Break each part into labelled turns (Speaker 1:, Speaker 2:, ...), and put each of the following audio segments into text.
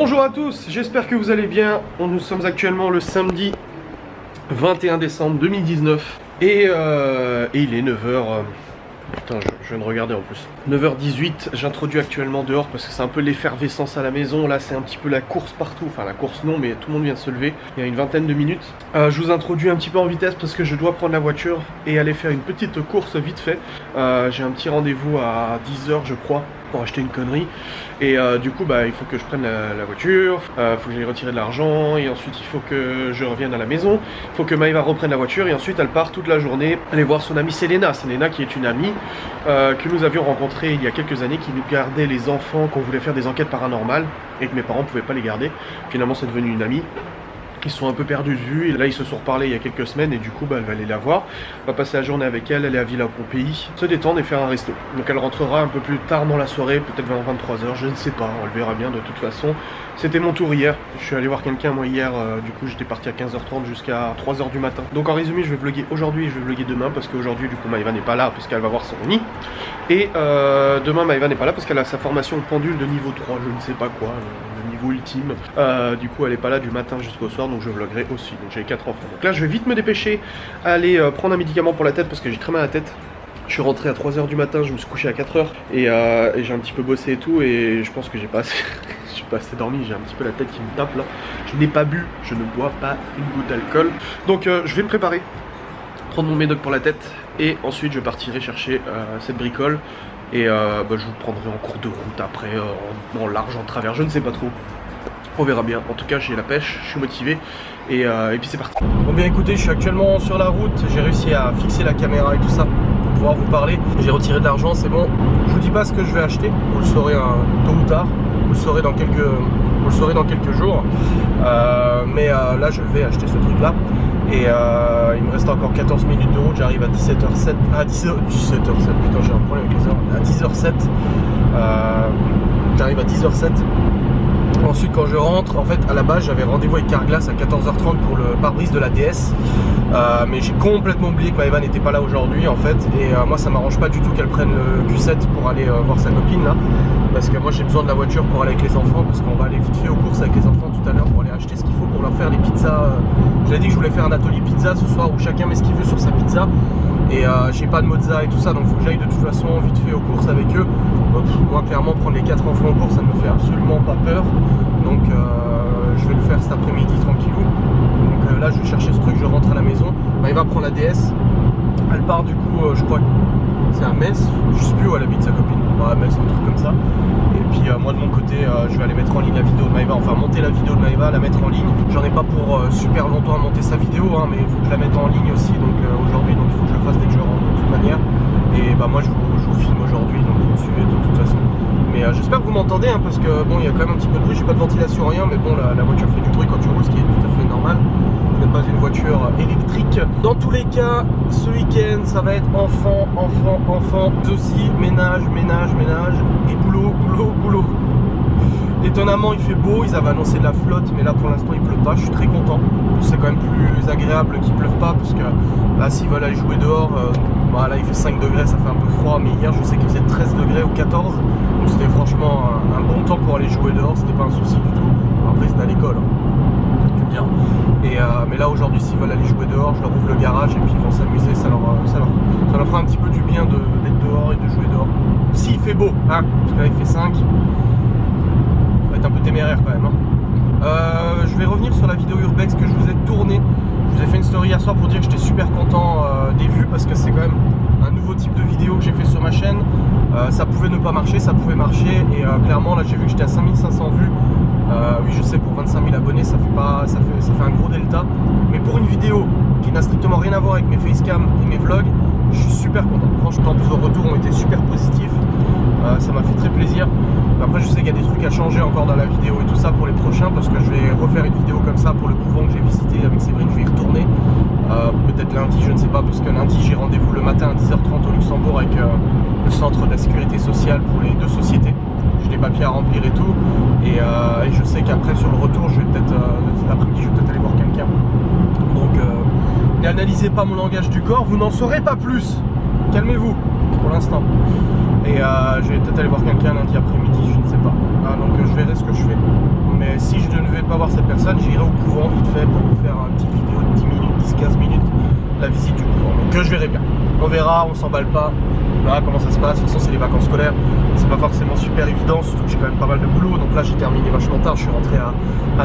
Speaker 1: Bonjour à tous, j'espère que vous allez bien. Nous sommes actuellement le samedi 21 décembre 2019 et il est 9h. Putain, je viens de regarder en plus. 9h18, j'introduis actuellement dehors parce que c'est un peu l'effervescence à la maison. Là, c'est un petit peu la course partout. Enfin, la course non, mais tout le monde vient de se lever. Il y a une vingtaine de minutes. Je vous introduis un petit peu en vitesse parce que je dois prendre la voiture et aller faire une petite course vite fait. J'ai un petit rendez-vous à 10h, je crois, pour acheter une connerie. Et du coup, il faut que je prenne la voiture. Il faut que j'aille retirer de l'argent. Et ensuite, il faut que je revienne à la maison. Il faut que Maëva reprenne la voiture. Et ensuite, elle part toute la journée aller voir son amie Selena. Selena qui est une amie que nous avions rencontrée il y a quelques années, qui nous gardait les enfants, qu'on voulait faire des enquêtes paranormales et que mes parents ne pouvaient pas les garder. Finalement, c'est devenu une amie. Ils sont un peu perdus de vue et là ils se sont reparlé il y a quelques semaines et du coup elle va aller la voir. On va passer la journée avec elle, aller à Villa Pompéi, se détendre et faire un resto. Donc elle rentrera un peu plus tard dans la soirée, peut-être vers 23h, je ne sais pas, on le verra bien de toute façon. C'était mon tour hier, je suis allé voir quelqu'un moi hier, du coup j'étais parti à 15h30 jusqu'à 3h du matin. Donc en résumé je vais vlogger aujourd'hui et je vais vlogger demain parce qu'aujourd'hui du coup Maëva n'est pas là parce qu'elle va voir son nid. Et demain Maëva n'est pas là parce qu'elle a sa formation pendule de niveau 3, je ne sais pas quoi, le niveau ultime. Du coup elle n'est pas là du matin jusqu'au soir, donc je vloggerai aussi. Donc j'ai 4 enfants. Donc là je vais vite me dépêcher à aller prendre un médicament pour la tête parce que j'ai très mal à la tête. Je suis rentré à 3h du matin, je me suis couché à 4h et j'ai un petit peu bossé et tout et je pense que j'ai pas assez j'ai pas assez dormi, j'ai un petit peu la tête qui me tape là. Je n'ai pas bu, je ne bois pas une goutte d'alcool. Donc je vais me préparer, prendre mon médoc pour la tête et ensuite je partirai chercher cette bricole et je vous prendrai en cours de route après, en large, en travers, je ne sais pas trop. On verra bien. En tout cas, j'ai la pêche, je suis motivé et puis c'est parti. Bon, bien écoutez, je suis actuellement sur la route. J'ai réussi à fixer la caméra et tout ça pour pouvoir vous parler. J'ai retiré de l'argent, c'est bon. Je vous dis pas ce que je vais acheter. Vous le saurez tôt ou tard. Vous le saurez dans quelques jours. Mais là, je vais acheter ce truc-là. Et il me reste encore 14 minutes de route. J'arrive à 17h07. Ah, 17h07. Putain, j'ai un problème avec les heures. À 10h07. J'arrive à 10h07. Ensuite quand je rentre, en fait à la base j'avais rendez-vous avec Carglass à 14h30 pour le pare-brise de la DS, mais j'ai complètement oublié que Maëva n'était pas là aujourd'hui en fait, et moi ça m'arrange pas du tout qu'elle prenne le Q7 pour aller voir sa copine là, parce que moi j'ai besoin de la voiture pour aller avec les enfants, parce qu'on va aller vite fait aux courses avec les enfants tout à l'heure pour aller acheter ce qu'il faut pour leur faire les pizzas. J'avais dit que je voulais faire un atelier pizza ce soir où chacun met ce qu'il veut sur sa pizza, et j'ai pas de mozza et tout ça, donc faut que j'aille de toute façon vite fait aux courses avec eux. Moi clairement prendre les 4 enfants aux courses ça me fait absolument pas peur, donc je vais le faire cet après-midi tranquillou. Donc là je vais chercher ce truc, je rentre à la maison, Maëva prend la DS, elle part du coup je crois que c'est à Metz, je sais plus où elle habite sa copine, à Metz, un truc comme ça. Et puis moi de mon côté je vais aller mettre en ligne la vidéo de Maëva, enfin monter la vidéo de Maëva, la mettre en ligne. J'en ai pas pour super longtemps à monter sa vidéo mais il faut que je la mette en ligne aussi, donc aujourd'hui, donc il faut que je le fasse dès que je rentre de toute manière. Et moi je vous filme aujourd'hui, donc vous me suivez de toute façon. Mais j'espère que vous m'entendez parce que bon, il y a quand même un petit peu de bruit, j'ai pas de ventilation, rien, mais bon, la voiture fait du bruit quand tu roules, ce qui est tout à fait normal. Ce n'est pas une voiture électrique. Dans tous les cas, ce week-end, ça va être enfant, aussi, ménage, et boulot. Étonnamment il fait beau, ils avaient annoncé de la flotte, mais là pour l'instant il pleut pas, je suis très content. C'est quand même plus agréable qu'il pleuve pas, parce que là s'ils veulent aller jouer dehors, là il fait 5 degrés, ça fait un peu froid, mais hier je sais qu'il faisait 13 degrés ou 14, donc c'était franchement un bon temps pour aller jouer dehors, c'était pas un souci du tout. Après c'était à l'école, bien. Mais là aujourd'hui s'ils veulent aller jouer dehors, je leur ouvre le garage et puis ils vont s'amuser, ça leur fera un petit peu du bien d'être dehors et de jouer dehors. S'il fait beau, parce que là il fait 5. Un peu téméraire quand même. Je vais revenir sur la vidéo urbex que je vous ai tournée. Je vous ai fait une story hier soir pour dire que j'étais super content des vues, parce que c'est quand même un nouveau type de vidéo que j'ai fait sur ma chaîne. Ça pouvait ne pas marcher, ça pouvait marcher, et clairement là j'ai vu que j'étais à 5500 vues. Oui je sais, pour 25 000 abonnés ça fait un gros delta, mais pour une vidéo qui n'a strictement rien à voir avec mes facecam et mes vlogs, je suis super content. Franchement vos retours ont été super positifs, ça m'a fait très plaisir. Après je sais qu'il y a des trucs à changer encore dans la vidéo et tout ça pour les prochains, parce que je vais refaire une vidéo comme ça pour le couvent que j'ai visité avec Séverine, je vais y retourner. Peut-être lundi, je ne sais pas, parce que lundi j'ai rendez-vous le matin à 10h30 au Luxembourg avec le centre de la sécurité sociale pour les 2 sociétés. J'ai des papiers à remplir et tout, et je sais qu'après sur le retour, je vais peut-être l'après-midi, je vais peut-être aller voir quelqu'un. Donc n'analysez pas mon langage du corps, vous n'en saurez pas plus. Calmez-vous pour l'instant. Et je vais peut-être aller voir quelqu'un lundi après-midi, je ne sais pas. Donc je verrai ce que je fais. Mais pas voir cette personne, j'irai au couvent vite fait pour vous faire une petite vidéo de 10 minutes, 10-15 minutes, la visite du couvent. Donc je verrai bien. On verra, on s'emballe pas, on verra comment ça se passe. De toute façon, c'est les vacances scolaires, c'est pas forcément super évident, surtout que j'ai quand même pas mal de boulot. Donc là, j'ai terminé vachement tard, je suis rentré à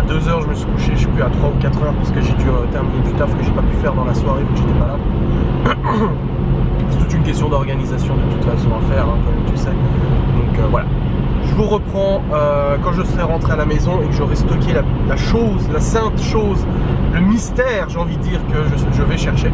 Speaker 1: 2h, je me suis couché, je sais plus, à 3 ou 4h parce que j'ai dû terminer du taf que j'ai pas pu faire dans la soirée vu que j'étais pas là. C'est toute une question d'organisation de toute façon à faire, hein, comme tu sais. Donc voilà. Je vous reprends quand je serai rentré à la maison et que j'aurai stocké la chose, la sainte chose, le mystère, j'ai envie de dire, que je vais chercher.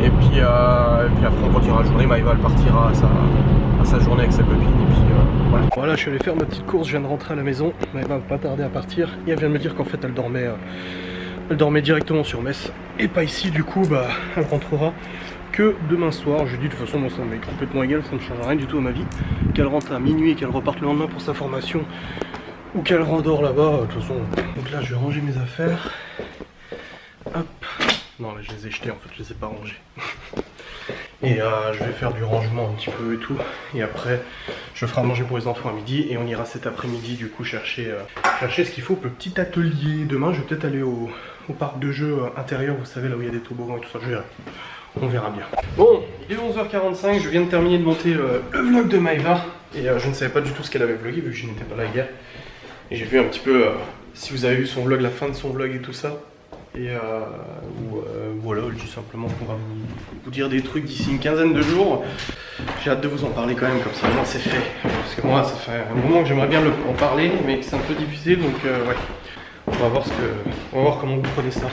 Speaker 1: Et puis après on continuera la journée. Maëva elle partira à sa journée avec sa copine. Et puis voilà. Voilà, je suis allé faire ma petite course, je viens de rentrer à la maison. Maëva va pas tarder à partir. Et elle vient de me dire qu'en fait elle dormait directement sur Metz et pas ici. Du coup bah elle rentrera que demain soir. Je dis de toute façon moi ça m'est complètement égal, ça ne change rien du tout à ma vie. Qu'elle rentre à minuit et qu'elle reparte le lendemain pour sa formation ou qu'elle rendort là-bas, de toute façon. Donc là je vais ranger mes affaires. Hop. Non là je les ai jetés en fait, je les ai pas rangés. Et je vais faire du rangement un petit peu et tout. Et après je ferai à manger pour les enfants à midi. Et on ira cet après-midi du coup chercher ce qu'il faut pour le petit atelier. Demain je vais peut-être aller au parc de jeux intérieur, vous savez là où il y a des toboggans et tout ça, je verrai. On verra bien. Bon, il est 11h45, je viens de terminer de monter le vlog de Maëva. Et je ne savais pas du tout ce qu'elle avait vlogué vu que je n'étais pas là hier. Et j'ai vu un petit peu, si vous avez vu son vlog, la fin de son vlog et tout ça. Et voilà, tout simplement qu'on va vous dire des trucs d'ici une quinzaine de jours. J'ai hâte de vous en parler quand même, comme ça moi c'est fait. Parce que moi ça fait un moment que j'aimerais bien en parler, mais c'est un peu difficile, donc ouais. On va voir comment vous prenez ça.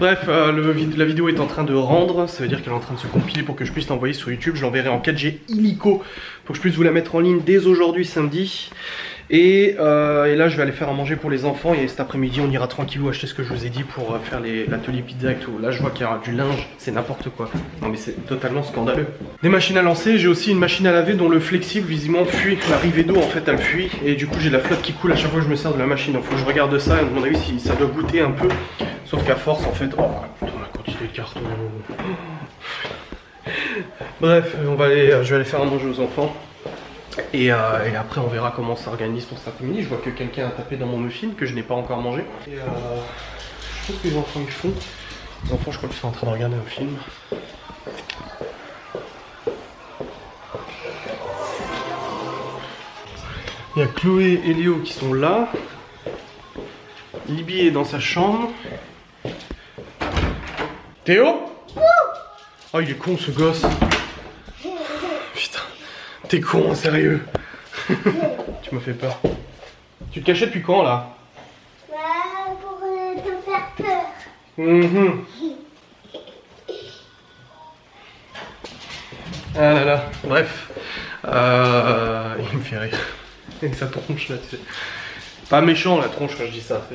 Speaker 1: Bref, la vidéo est en train de rendre, ça veut dire qu'elle est en train de se compiler pour que je puisse l'envoyer sur YouTube. Je l'enverrai en 4G illico pour que je puisse vous la mettre en ligne dès aujourd'hui samedi. Et là je vais aller faire à manger pour les enfants et cet après-midi on ira tranquillou acheter ce que je vous ai dit pour faire l'atelier pizza et tout. Là je vois qu'il y aura du linge, c'est n'importe quoi. Non mais c'est totalement scandaleux. Des machines à lancer, j'ai aussi une machine à laver dont le flexible visiblement fuit. L'arrivée d'eau en fait elle fuit et du coup j'ai de la flotte qui coule à chaque fois que je me sers de la machine. Donc faut que je regarde ça et à mon avis si ça doit goûter un peu. Sauf qu'à force en fait, oh putain la quantité de carton. Bref, je vais aller faire à manger aux enfants. Et après on verra comment ça s'organise pour cet après-midi. Je vois que quelqu'un a tapé dans mon muffin que je n'ai pas encore mangé. Et je sais pas ce que les enfants ils font. Les enfants je crois qu'ils sont en train de regarder un film. Il y a Chloé et Léo qui sont là. Libby est dans sa chambre. Théo? Oh il est con ce gosse. Putain. T'es con, sérieux. Tu me fais peur. Tu te cachais depuis quand là?
Speaker 2: Bah, pour te faire peur.
Speaker 1: Ah là là, bref. Il me fait rire. Avec sa tronche là, tu sais. Pas méchant la tronche quand je dis ça.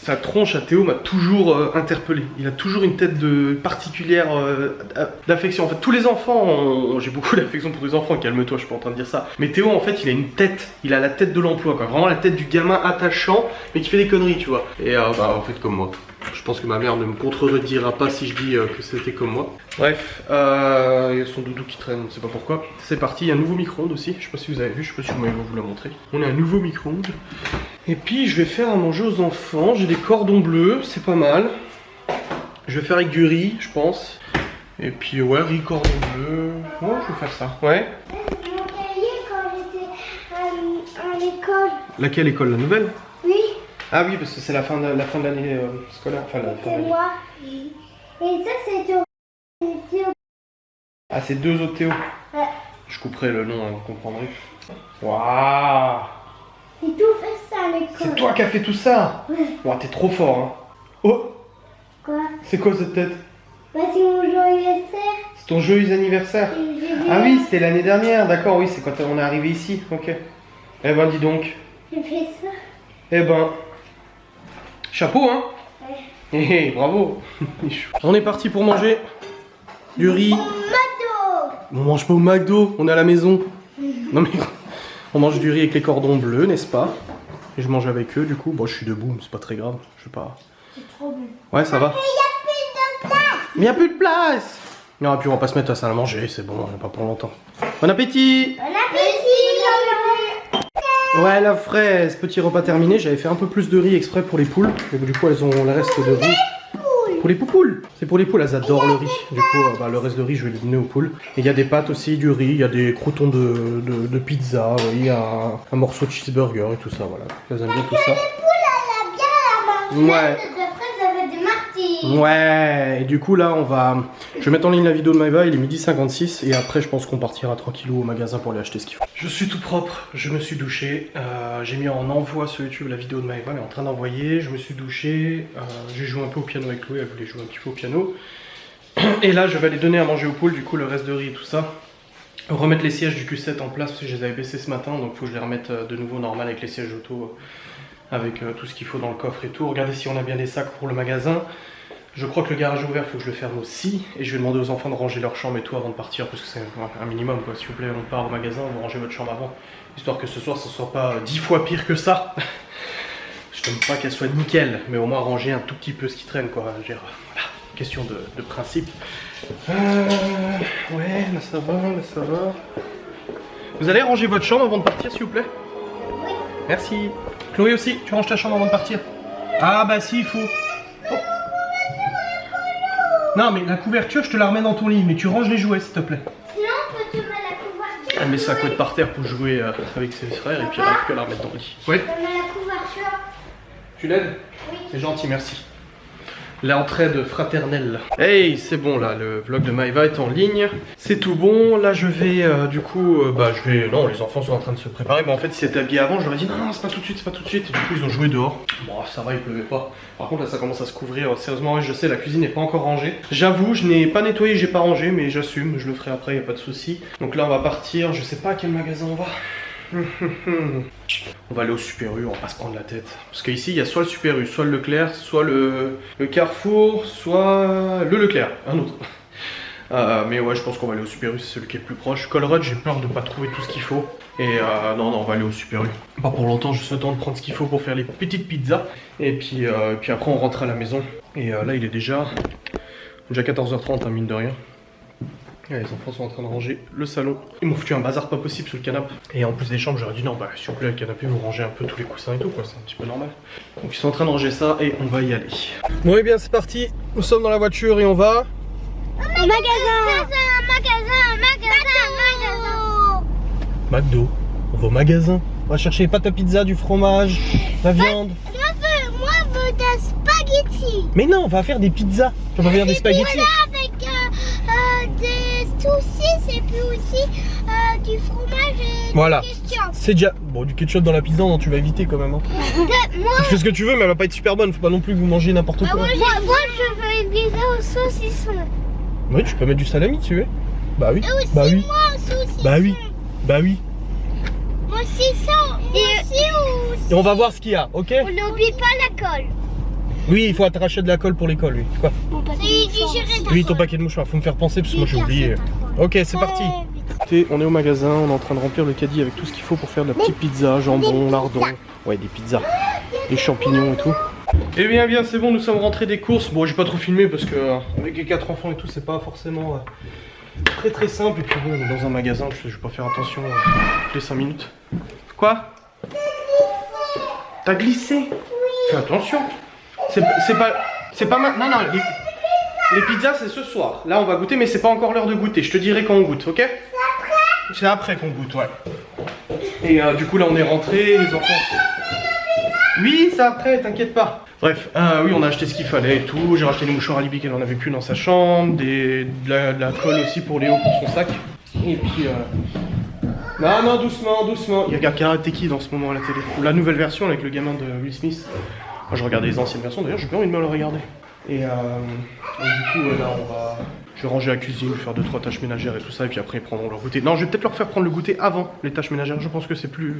Speaker 1: Sa tronche à Théo m'a toujours interpellé. Il a toujours une tête particulière d'affection. En fait, tous les enfants, j'ai beaucoup d'affection pour les enfants, calme-toi, je suis pas en train de dire ça. Mais Théo, en fait, il a une tête, il a la tête de l'emploi, quoi. Vraiment la tête du gamin attachant, mais qui fait des conneries, tu vois. Et bah, en fait, comme moi. Je pense que ma mère ne me contredira pas si je dis que c'était comme moi. Bref, il y a son doudou qui traîne, on ne sait pas pourquoi. C'est parti, il y a un nouveau micro-ondes aussi. Je sais pas si vous avez vu, je sais pas si vous la montrer. On a un nouveau micro-ondes. Et puis je vais faire à manger aux enfants. J'ai des cordons bleus, c'est pas mal. Je vais faire avec du riz, je pense. Et puis ouais, riz, cordon bleu. Ouais, je vais faire ça. Ouais.
Speaker 2: Je m'envoyais quand j'étais à l'école.
Speaker 1: Laquelle école? La nouvelle?
Speaker 2: Oui.
Speaker 1: Ah oui, parce que c'est la fin de l'année scolaire. Enfin, la fin de
Speaker 2: C'est
Speaker 1: l'année.
Speaker 2: moi. Et ça, c'était au...
Speaker 1: Ah, c'est deux autres Théo.
Speaker 2: Ouais.
Speaker 1: Je couperai le nom, hein, vous comprendrez. Waouh!
Speaker 2: J'ai tout fait ça à l'école.
Speaker 1: C'est toi qui as fait tout ça?
Speaker 2: Ouais.
Speaker 1: Wow, t'es trop fort, hein. Oh!
Speaker 2: Quoi?
Speaker 1: C'est quoi cette tête?
Speaker 2: Bah, c'est mon joyeux anniversaire.
Speaker 1: C'est ton joyeux anniversaire? Ah oui, c'était l'année dernière, d'accord, oui, c'est quand on est arrivé ici, ok. Eh ben, dis donc.
Speaker 2: J'ai fait ça.
Speaker 1: Eh ben, chapeau, hein?
Speaker 2: Ouais.
Speaker 1: Hé, bravo. On est parti pour manger du riz.
Speaker 2: Au McDo.
Speaker 1: On mange pas au McDo, on est à la maison. Non mais, on mange du riz avec les cordons bleus, n'est-ce pas? Et je mange avec eux, du coup. Bon, je suis debout, mais c'est pas très grave, je sais pas.
Speaker 2: C'est trop bon.
Speaker 1: Ouais, ça va.
Speaker 2: Mais il n'y a plus de place.
Speaker 1: Mais y a plus de place. Non, et puis on va pas se mettre à ça à manger, c'est bon, on est pas pour longtemps. Bon appétit.
Speaker 2: Bon appétit.
Speaker 1: Ouais, la fraise, petit repas terminé. J'avais fait un peu plus de riz exprès pour les poules. Et du coup, elles ont le reste de riz. Pour les poupoules. C'est pour les poules, elles adorent le riz. Du coup, le reste de riz, je vais les donner aux poules. Et il y a des pâtes aussi, du riz, il y a des croutons de pizza, il y a un morceau de cheeseburger et tout ça, voilà. Elles aiment bien tout ça. Ouais. Ouais, et du coup là je vais mettre en ligne la vidéo de Maeva, il est 12h56 et après je pense qu'on partira tranquillou au magasin pour aller acheter ce qu'il faut. Je suis tout propre, je me suis douché, j'ai mis en envoi sur YouTube la vidéo de Maeva, elle est en train d'envoyer, je me suis douché, j'ai joué un peu au piano avec Chloé, elle voulait jouer un petit peu au piano. Et là je vais aller donner à manger aux poules, du coup le reste de riz et tout ça. Remettre les sièges du Q7 en place parce que je les avais baissés ce matin, donc il faut que je les remette de nouveau normal avec les sièges auto, avec tout ce qu'il faut dans le coffre et tout. Regardez si on a bien des sacs pour le magasin. Je crois que le garage est ouvert, il faut que je le ferme aussi. Et je vais demander aux enfants de ranger leur chambre et tout avant de partir, parce que c'est un minimum quoi. S'il vous plaît, on part au magasin, vous rangez votre chambre avant. Histoire que ce soir, ça soit pas 10 fois pire que ça. Je n'aime pas qu'elle soit nickel, mais au moins ranger un tout petit peu ce qui traîne quoi. Voilà, question de principe. Ouais, là ça va, là ça va. Vous allez ranger votre chambre avant de partir s'il vous plaît? Oui. Merci. Chloé aussi, tu ranges ta chambre avant de partir? Ah bah si, il faut. Oh. Non mais la couverture, je te la remets dans ton lit, mais tu ranges les jouets s'il te plaît.
Speaker 2: Sinon, tu mets la couverture.
Speaker 1: Elle met sa couette par terre pour jouer avec ses frères et puis elle récupère la remettre dans le lit. Ouais.
Speaker 2: Tu mets la couverture.
Speaker 1: Tu l'aides?
Speaker 2: Oui.
Speaker 1: C'est gentil, merci. L'entraide fraternelle. Hey, c'est bon là, le vlog de Maeva est en ligne. C'est tout bon, là je vais du coup, non, les enfants sont en train de se préparer. Mais en fait, ils s'étaient habillés avant, je leur ai dit non, c'est pas tout de suite, c'est pas tout de suite. Et du coup, ils ont joué dehors. Bon, ça va, il pleuvait pas. Par contre, là, ça commence à se couvrir. Sérieusement, ouais, je sais, la cuisine n'est pas encore rangée. J'avoue, je n'ai pas nettoyé, j'ai pas rangé, mais j'assume, je le ferai après, y a pas de souci. Donc là, on va partir, je sais pas à quel magasin on va. On va aller au Super U, on va pas se prendre la tête. Parce qu'ici il y a soit le Super U, soit le Leclerc, soit le Carrefour, soit le Leclerc, un autre. Mais ouais, je pense qu'on va aller au Super U, c'est celui qui est le plus proche. Colruyt, j'ai peur de pas trouver tout ce qu'il faut. Et non, on va aller au Super U. Pas pour longtemps, juste le temps de prendre ce qu'il faut pour faire les petites pizzas. Et puis après on rentre à la maison. Et là il est déjà 14h30, hein, mine de rien. Et les enfants sont en train de ranger le salon. Ils m'ont foutu un bazar pas possible sur le canapé. Et en plus des chambres, j'aurais dit non, bah s'il vous plaît, le canapé, vous rangez un peu tous les coussins et tout, quoi. C'est un petit peu normal. Donc ils sont en train de ranger ça et on va y aller. Bon, et bien c'est parti. Nous sommes dans la voiture et on va.
Speaker 2: Magasin.
Speaker 1: McDo. On va au magasin. On va chercher les pâtes à pizza, du fromage, la viande.
Speaker 2: Moi, je veux des spaghettis.
Speaker 1: Mais non, on va faire des pizzas. On va faire des spaghettis.
Speaker 2: Voilà, avec des saucisses et puis aussi du fromage et
Speaker 1: voilà.
Speaker 2: du ketchup.
Speaker 1: C'est déjà. Bon, du ketchup dans la pizza, non, tu vas éviter quand même. Hein.
Speaker 2: Moi,
Speaker 1: Tu fais ce que tu veux, mais elle va pas être super bonne. Faut pas non plus que vous mangez n'importe quoi.
Speaker 2: moi, je veux une pizza au saucisson.
Speaker 1: Oui, tu peux mettre du salami, tu veux. Bah oui.
Speaker 2: Et aussi,
Speaker 1: Bah oui.
Speaker 2: moi, saucisson.
Speaker 1: Bah oui. Bah oui.
Speaker 2: Moi aussi, ça.
Speaker 1: Et on va voir ce qu'il y a, ok?
Speaker 2: On n'oublie pas la colle.
Speaker 1: Oui, il faut te racheter de la colle pour l'école, oui. Quoi? Oui, ton paquet de mouchoirs. Faut me faire penser parce que moi j'ai oublié. Ok, c'est parti. Écoutez, on est au magasin, on est en train de remplir le caddie avec tout ce qu'il faut pour faire de la petite pizza, jambon, lardon. Ouais, des pizzas. Des champignons et tout. Eh bien, c'est bon, nous sommes rentrés des courses. Bon, j'ai pas trop filmé parce que avec les 4 enfants et tout, c'est pas forcément très simple. Et puis bon, on est dans un magasin, je vais pas faire attention toutes les 5 minutes. Quoi? T'as glissé? Oui. Fais attention. C'est pas maintenant. Non, les pizzas c'est ce soir. Là on va goûter, mais c'est pas encore l'heure de goûter. Je te dirai quand on goûte, ok? C'est après qu'on goûte, ouais. Et du coup là on est rentrés, les enfants. Oui, c'est après, t'inquiète pas. Bref, oui, on a acheté ce qu'il fallait et tout. J'ai racheté des mouchoirs à Libby qu'elle en avait plus dans sa chambre, de la colle aussi pour Léo pour son sac. Et puis non, doucement. Il regarde Karate Kid en ce moment à la télé. La nouvelle version avec le gamin de Will Smith. Moi je regardais les anciennes versions, d'ailleurs j'ai pas envie de me le regarder. Et du coup là je vais ranger la cuisine, faire 2-3 tâches ménagères et tout ça, et puis après ils prendront leur goûter. Non, je vais peut-être leur faire prendre le goûter avant les tâches ménagères, je pense que c'est plus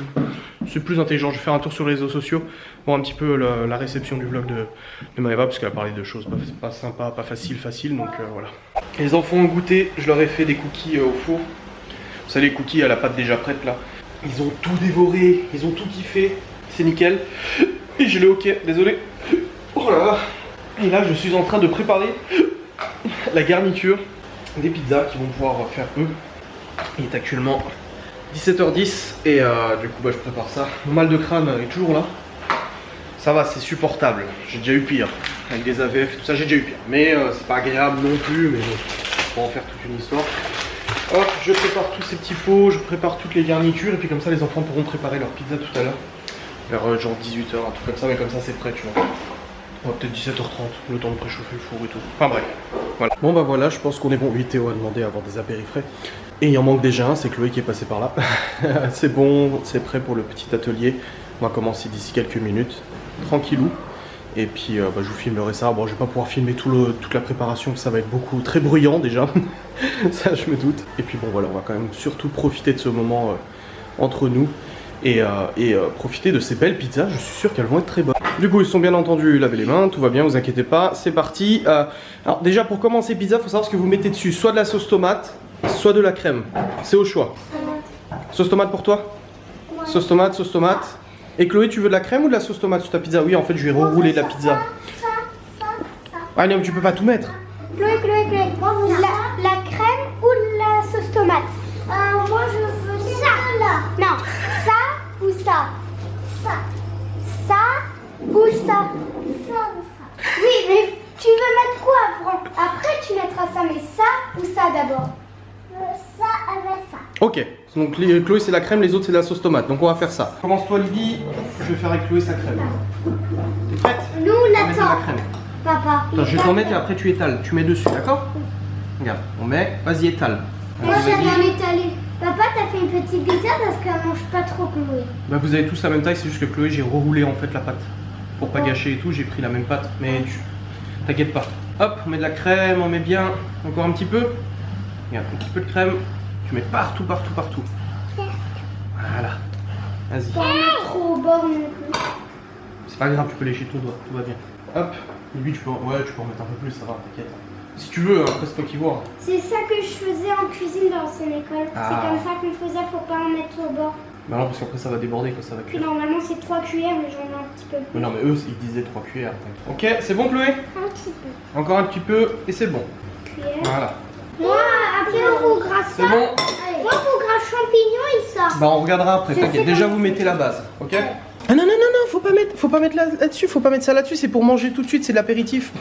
Speaker 1: intelligent. Je vais faire un tour sur les réseaux sociaux, voir un petit peu la réception du vlog de Maeva, parce qu'elle a parlé de choses pas sympas, pas facile, donc voilà. Les enfants ont goûté, je leur ai fait des cookies au four. Vous savez les cookies à la pâte déjà prête là. Ils ont tout dévoré, ils ont tout kiffé, c'est nickel. Et je l'ai ok, désolé. Oh là là. Et là je suis en train de préparer la garniture des pizzas qu'ils vont pouvoir faire eux. Il est actuellement 17h10 et du coup bah, je prépare ça. Mon mal de crâne est toujours là. Ça va, c'est supportable. J'ai déjà eu pire. Avec des AVF et tout ça, j'ai déjà eu pire. Mais c'est pas agréable non plus, mais bon, on va en faire toute une histoire. Hop, je prépare tous ces petits pots, je prépare toutes les garnitures et puis comme ça les enfants pourront préparer leur pizza tout à l'heure. Vers genre 18h, un truc comme ça, mais comme ça c'est prêt, tu vois. Ouais, peut-être 17h30, le temps de préchauffer le four et tout. Enfin bref, voilà. Bon bah voilà, je pense qu'on est bon. Oui, Théo a demandé à avoir des apérifrais. Et il en manque déjà un, c'est Chloé qui est passée par là. C'est bon, c'est prêt pour le petit atelier. On va commencer d'ici quelques minutes, tranquillou. Et puis bah, je vous filmerai ça. Bon, je vais pas pouvoir filmer toute la préparation, ça va être beaucoup, très bruyant déjà. Ça, je me doute. Et puis bon, voilà, on va quand même surtout profiter de ce moment entre nous. Et profiter de ces belles pizzas, je suis sûr qu'elles vont être très bonnes. Du coup, ils sont bien entendu lavés les mains, tout va bien, vous inquiétez pas, c'est parti. Alors déjà, pour commencer pizza, il faut savoir ce que vous mettez dessus, soit de la sauce tomate, soit de la crème. C'est au choix. Sauce tomate pour toi? Sauce tomate. Et Chloé, tu veux de la crème ou de la sauce tomate sur ta pizza? Oui, en fait, je vais rerouler la pizza. Ah non, mais tu peux pas tout mettre.
Speaker 2: Chloé. La crème ou la sauce tomate? Moi, je veux ça. Non, ça ou ça? Ça ou ça? Oui, mais tu veux mettre quoi avant? Après, tu mettras ça, mais ça ou ça d'abord? Ça avec ça.
Speaker 1: Ok, donc Chloé c'est la crème, les autres c'est la sauce tomate. Donc on va faire ça. Commence-toi Libby, je vais faire avec Chloé sa crème. T'es prête?
Speaker 2: Nous,
Speaker 1: On
Speaker 2: on
Speaker 1: va mettre de la
Speaker 2: l'attend.
Speaker 1: crème.
Speaker 2: Papa.
Speaker 1: Attends, je vais t'en mettre et après tu étales. Tu mets dessus, d'accord? Regarde, on met, vas-y étale.
Speaker 2: Moi,
Speaker 1: Vas-y.
Speaker 2: j'avais étalé. Papa, t'as fait une petite pizza parce qu'elle mange pas trop Chloé.
Speaker 1: Bah vous avez tous la même taille, c'est juste que Chloé j'ai reroulé en fait la pâte. Pour pas gâcher et tout, j'ai pris la même pâte. Mais t'inquiète pas. Hop, on met de la crème, on met bien. Encore un petit peu. Regarde, un petit peu de crème. Tu mets partout. Voilà. Vas-y.
Speaker 2: Pas mettre trop au bord non plus.
Speaker 1: C'est pas grave, tu peux lécher ton doigt, tout va bien. Hop, Libby, tu peux en mettre un peu plus, ça va, t'inquiète. Si tu veux, après c'est toi qui vois.
Speaker 2: C'est ça que je faisais en cuisine dans l'ancienne école.
Speaker 1: Ah.
Speaker 2: C'est comme ça qu'on faisait, faut pas en mettre au bord.
Speaker 1: Bah non, parce qu'après ça va déborder quand ça va
Speaker 2: Puis
Speaker 1: cuire.
Speaker 2: normalement c'est 3 cuillères, mais j'en ai un petit peu plus.
Speaker 1: Mais non, mais eux, ils disaient 3 cuillères. Ok, c'est bon Chloé?
Speaker 2: Un petit peu.
Speaker 1: Encore un petit peu, et c'est bon.
Speaker 2: Cuillère.
Speaker 1: Voilà.
Speaker 2: Moi, après on rougera ça.
Speaker 1: C'est bon?
Speaker 2: Moi, on rougera champignons et ça.
Speaker 1: Bah on regardera après,
Speaker 2: Je
Speaker 1: t'inquiète.
Speaker 2: sais
Speaker 1: Déjà
Speaker 2: pas.
Speaker 1: vous mettez la base, ok? Ah non, faut pas mettre là-dessus, faut pas mettre ça là-dessus, c'est pour manger tout de suite, c'est de l'apéritif.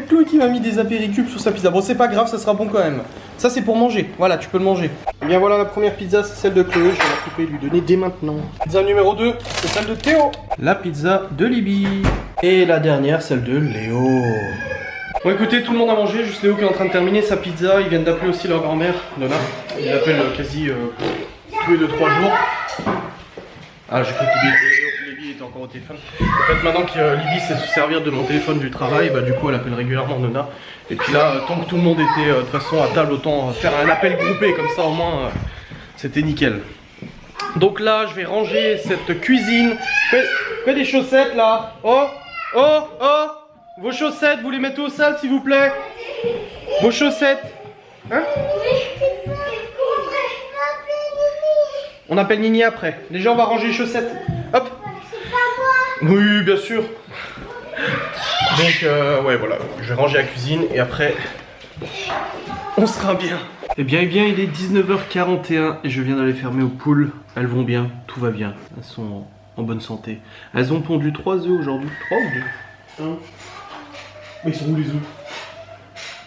Speaker 1: Chloé qui m'a mis des apéricubes sur sa pizza. Bon, c'est pas grave, ça sera bon quand même. Ça, c'est pour manger, voilà, tu peux le manger. Et bien voilà, la première pizza, c'est celle de Chloé, je vais la couper et lui donner dès maintenant. Pizza numéro 2, c'est celle de Théo. La pizza de Libby. Et la dernière, celle de Léo. Bon, écoutez, tout le monde a mangé, juste Léo qui est en train de terminer sa pizza. Ils viennent d'appeler aussi leur grand-mère, Nona. Ils l'appellent quasi tous les 2-3 jours. Ah, j'ai cru que Libby était encore au téléphone. En fait, maintenant que Libby sait se servir de mon téléphone du travail, bah du coup elle appelle régulièrement Nona. Et puis là, tant que tout le monde était de toute façon à table, autant faire un appel groupé, comme ça au moins c'était nickel. Donc là, je vais ranger cette cuisine. Fais des chaussettes là. Oh. Vos chaussettes, vous les mettez au sale s'il vous plaît. Vos chaussettes. Hein? On appelle Nini après. Déjà, on va ranger les chaussettes. Hop.
Speaker 2: C'est pas moi.
Speaker 1: Oui, bien sûr. Donc, ouais, voilà. Je vais ranger la cuisine et après, on sera bien. Eh bien, il est 19h41 et je viens d'aller fermer aux poules. Elles vont bien, tout va bien. Elles sont en bonne santé. Elles ont pondu 3 œufs aujourd'hui. 3 ou 2? 1. Mais ils sont où les œufs?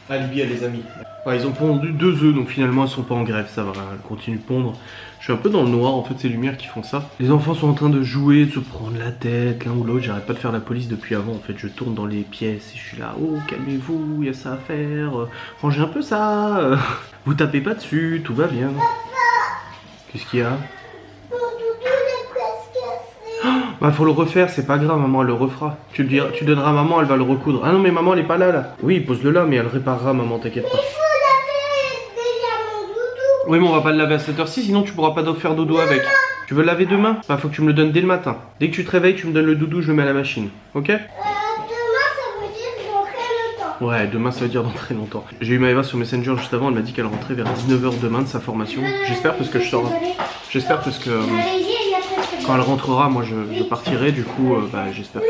Speaker 1: Ah, Libby, elle les a mis. Ouais, ils ont pondu 2 œufs, donc finalement elles sont pas en grève, ça va, elles continuent de pondre. Je suis un peu dans le noir, en fait, c'est les lumières qui font ça. Les enfants sont en train de jouer, de se prendre la tête, l'un ou l'autre. J'arrête pas de faire la police depuis avant, en fait. Je tourne dans les pièces et je suis là, oh, calmez-vous, il y a ça à faire. Rangez un peu ça. Vous tapez pas dessus, tout va bien. Qu'est-ce qu'il y a?
Speaker 2: Mon doudou est presque cassé.
Speaker 1: Bah faut le refaire, c'est pas grave, maman elle le refera. Tu le diras, tu donneras à maman, elle va le recoudre. Ah non mais maman elle est pas là. Oui, pose-le là, mais elle réparera, maman, t'inquiète pas.
Speaker 2: Il faut laver déjà mon doudou.
Speaker 1: Oui mais on va pas le laver à cette heure-ci, sinon tu pourras pas faire dodo avec. Tu veux le laver demain? Bah faut que tu me le donnes dès le matin. Dès que tu te réveilles, tu me donnes le doudou, je le mets à la machine. Ok?
Speaker 2: Demain, ça veut dire dans très longtemps.
Speaker 1: Ouais, demain ça veut dire dans très longtemps. J'ai eu Maëva sur Messenger juste avant, elle m'a dit qu'elle rentrait vers 19h demain de sa formation. J'espère parce que je sors. J'espère parce que quand elle rentrera, moi je partirai, du coup bah, j'espère que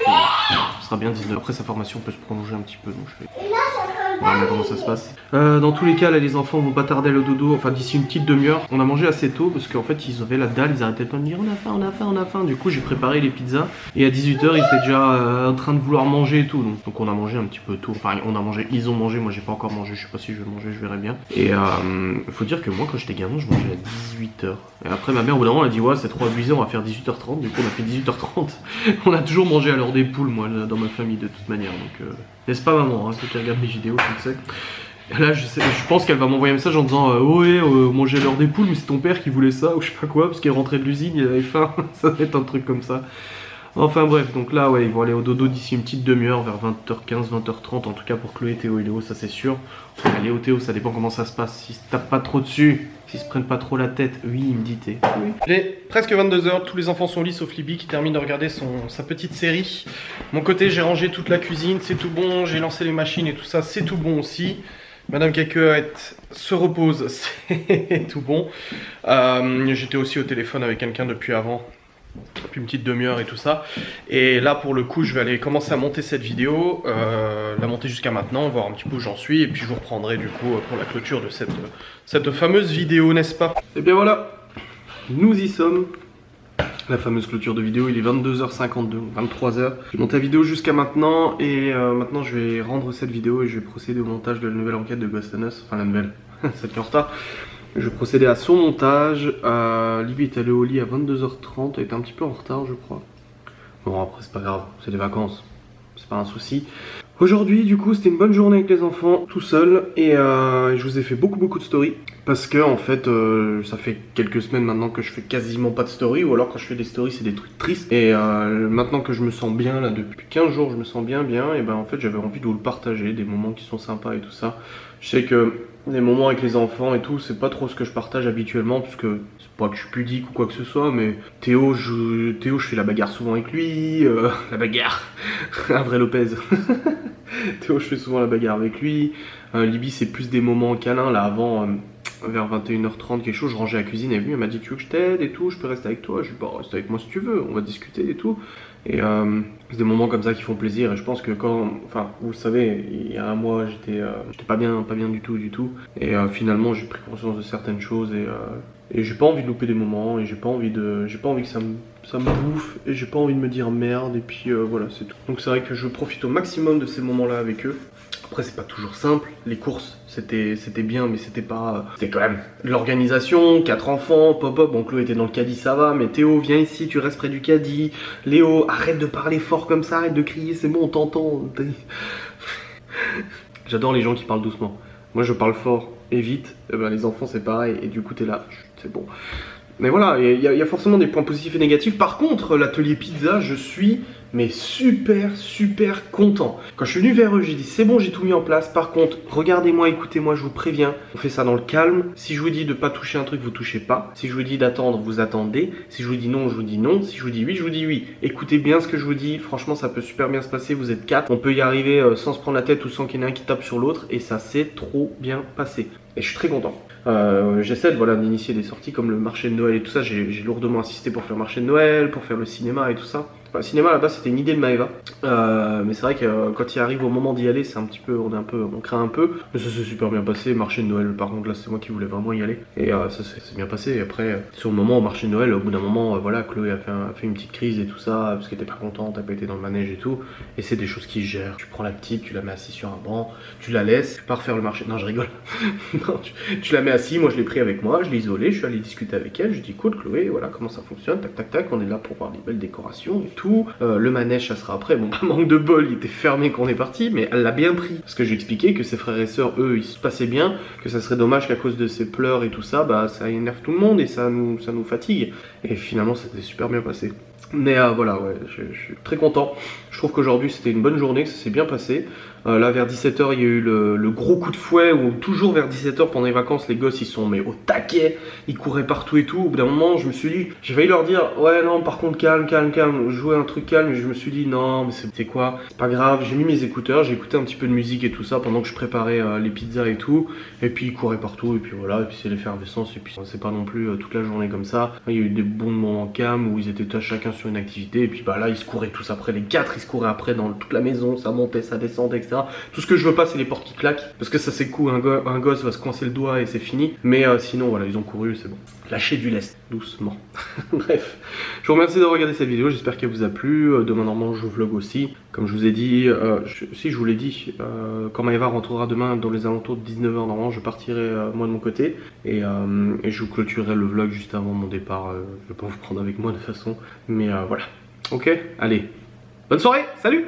Speaker 1: ce sera bien 19h. Après sa formation peut se prolonger un petit peu, donc je vais...
Speaker 2: Et là, ça sera
Speaker 1: On verra bien comment ça se passe. Dans tous les cas, là, les enfants vont pas tarder au dodo, enfin d'ici une petite demi-heure. On a mangé assez tôt parce qu'en fait ils avaient la dalle, ils arrêtaient pas de me dire on a faim, on a faim, on a faim. Du coup j'ai préparé les pizzas et à 18h ils étaient déjà en train de vouloir manger et tout. Donc on a mangé un petit peu tôt, enfin on a mangé, ils ont mangé, moi j'ai pas encore mangé, je sais pas si je vais manger, je verrai bien. Et faut dire que moi quand j'étais gamin je mangeais à 18h. Et après ma mère au bout d'un moment elle a dit ouais c'est trop abusé, on va faire 18h30. Du coup on a fait 18h30. On a toujours mangé à l'heure des poules moi dans ma famille de toute manière. Donc n'est-ce pas maman, hein, ceux qui regardent mes vidéos, tu le sais. Là je pense qu'elle va m'envoyer un message en disant ouais manger à l'heure des poules mais c'est ton père qui voulait ça ou je sais pas quoi parce qu'il est rentré de l'usine, il avait faim. Ça va être un truc comme ça. Enfin bref, donc là ouais ils vont aller au dodo d'ici une petite demi-heure vers 20h15, 20h30 en tout cas pour Chloé, Théo et Léo, ça c'est sûr. Léo, Théo ça dépend comment ça se passe, s'ils se tapent pas trop dessus, s'ils se prennent pas trop la tête. Oui il me dit Thé. Oui. Il est presque 22h, tous les enfants sont au lit sauf Libby qui termine de regarder sa petite série. Mon côté j'ai rangé toute la cuisine, c'est tout bon, j'ai lancé les machines et tout ça, c'est tout bon aussi. Madame Cacahuète se repose, c'est tout bon. J'étais aussi au téléphone avec quelqu'un depuis avant. Depuis une petite demi-heure et tout ça. Et là pour le coup je vais aller commencer à monter cette vidéo, la monter jusqu'à maintenant, voir un petit peu où j'en suis. Et puis je vous reprendrai du coup pour la clôture de cette fameuse vidéo, n'est-ce pas? Et bien voilà, nous y sommes. La fameuse clôture de vidéo, il est 22h52, 23h. J'ai monté la vidéo jusqu'à maintenant et maintenant je vais rendre cette vidéo et je vais procéder au montage de la nouvelle enquête de Ghost and Us. Enfin la nouvelle, celle qui est en retard. Je vais procéder à son montage. Libby est allée au lit à 22h30, elle était un petit peu en retard je crois. Bon après c'est pas grave, c'est des vacances, c'est pas un souci. Aujourd'hui du coup c'était une bonne journée avec les enfants, tout seul. Et je vous ai fait beaucoup de stories. Parce que en fait ça fait quelques semaines maintenant que je fais quasiment pas de stories. Ou alors quand je fais des stories c'est des trucs tristes. Et maintenant que je me sens bien là depuis 15 jours je me sens bien. Et ben en fait j'avais envie de vous le partager, des moments qui sont sympas et tout ça. Je sais que les moments avec les enfants et tout c'est pas trop ce que je partage habituellement. Parce que c'est pas que je suis pudique ou quoi que ce soit. Mais Théo je fais la bagarre souvent avec lui. La bagarre, un vrai Lopez. Théo je fais souvent la bagarre avec lui. Libby c'est plus des moments câlins là avant. Vers 21h30 quelque chose, je rangeais la cuisine et lui elle m'a dit tu veux que je t'aide et tout, je peux rester avec toi, je lui ai dit bah reste avec moi si tu veux, on va discuter et tout. Et c'est des moments comme ça qui font plaisir et je pense que quand, enfin vous le savez, il y a un mois j'étais pas bien du tout et finalement j'ai pris conscience de certaines choses et j'ai pas envie de louper des moments et j'ai pas envie que ça me bouffe et j'ai pas envie de me dire merde et puis voilà c'est tout. Donc c'est vrai que je profite au maximum de ces moments là avec eux. Après c'est pas toujours simple, les courses c'était bien mais c'était pas... C'était quand même de l'organisation, 4 enfants, bon Chloé était dans le caddie ça va, mais Théo viens ici, tu restes près du caddie, Léo arrête de parler fort comme ça, arrête de crier, c'est bon on t'entend. J'adore les gens qui parlent doucement, moi je parle fort et vite, et ben, les enfants c'est pareil et du coup t'es là, c'est bon. Mais voilà, il y a forcément des points positifs et négatifs. Par contre, l'atelier pizza, je suis mais super content. Quand je suis venu vers eux, j'ai dit c'est bon, j'ai tout mis en place. Par contre, regardez-moi, écoutez-moi, je vous préviens. On fait ça dans le calme. Si je vous dis de pas toucher un truc, vous touchez pas. Si je vous dis d'attendre, vous attendez. Si je vous dis non, je vous dis non. Si je vous dis oui, je vous dis oui. Écoutez bien ce que je vous dis. Franchement, ça peut super bien se passer. Vous êtes 4. On peut y arriver sans se prendre la tête ou sans qu'il y en ait un qui tape sur l'autre. Et ça s'est trop bien passé. Et je suis très content. J'essaie d'initier des sorties comme le marché de Noël et tout ça. J'ai lourdement insisté pour faire le marché de Noël, pour faire le cinéma et tout ça. Enfin, le cinéma là-bas c'était une idée de Maëva, mais c'est vrai que quand il arrive au moment d'y aller, c'est un petit peu, on craint un peu. Mais ça s'est super bien passé. Marché de Noël, par contre là c'est moi qui voulais vraiment y aller et ça s'est bien passé. Et après sur le moment au marché de Noël, au bout d'un moment, voilà, Chloé a fait une petite crise et tout ça parce qu'elle était pas contente, elle a pas été dans le manège et tout. Et c'est des choses qui se gèrent. Tu prends la petite, tu la mets assise sur un banc, tu la laisses, tu pars faire le marché. Non je rigole. Non, tu la mets assise. Moi je l'ai pris avec moi, je l'ai isolée, je suis allé discuter avec elle. Je dis écoute Chloé, voilà comment ça fonctionne, tac, on est là pour voir des belles décorations et tout. Le manège ça sera après, bon bah manque de bol, il était fermé quand on est parti, mais elle l'a bien pris. Parce que j'ai expliqué que ses frères et sœurs, eux, ils se passaient bien, que ça serait dommage qu'à cause de ses pleurs et tout ça, bah ça énerve tout le monde et ça nous fatigue. Et finalement ça s'est super bien passé. Mais voilà, ouais, je suis très content. Je trouve qu'aujourd'hui c'était une bonne journée, que ça s'est bien passé. Là vers 17h il y a eu le gros coup de fouet où toujours vers 17h pendant les vacances les gosses ils sont mais au taquet, ils couraient partout et tout. Au bout d'un moment je me suis dit, j'ai failli leur dire ouais non par contre calme, jouer un truc calme. Et je me suis dit non mais c'est quoi, c'est pas grave. J'ai mis mes écouteurs, j'ai écouté un petit peu de musique et tout ça pendant que je préparais les pizzas et tout. Et puis ils couraient partout et puis voilà, et puis c'est l'effervescence. Et puis c'est pas non plus toute la journée comme ça. Il y a eu des bons moments calmes où ils étaient chacun sur une activité. Et puis bah là ils se couraient tous après, les 4 ils se couraient après dans toute la maison, ça montait, ça descendait, etc. etc. Tout ce que je veux pas, c'est les portes qui claquent, parce que ça c'est cool, un gosse va se coincer le doigt et c'est fini. Mais sinon, voilà, ils ont couru, c'est bon. Lâchez du lest, doucement. Bref, je vous remercie d'avoir regardé cette vidéo, j'espère qu'elle vous a plu. Demain, normalement, je vlog aussi. Comme je vous ai dit, si je vous l'ai dit, quand Maëva rentrera demain dans les alentours de 19h, normalement, je partirai moi de mon côté. Et je vous clôturerai le vlog juste avant mon départ. Je vais pas vous prendre avec moi de toute façon. Mais voilà. Ok, allez. Bonne soirée, salut!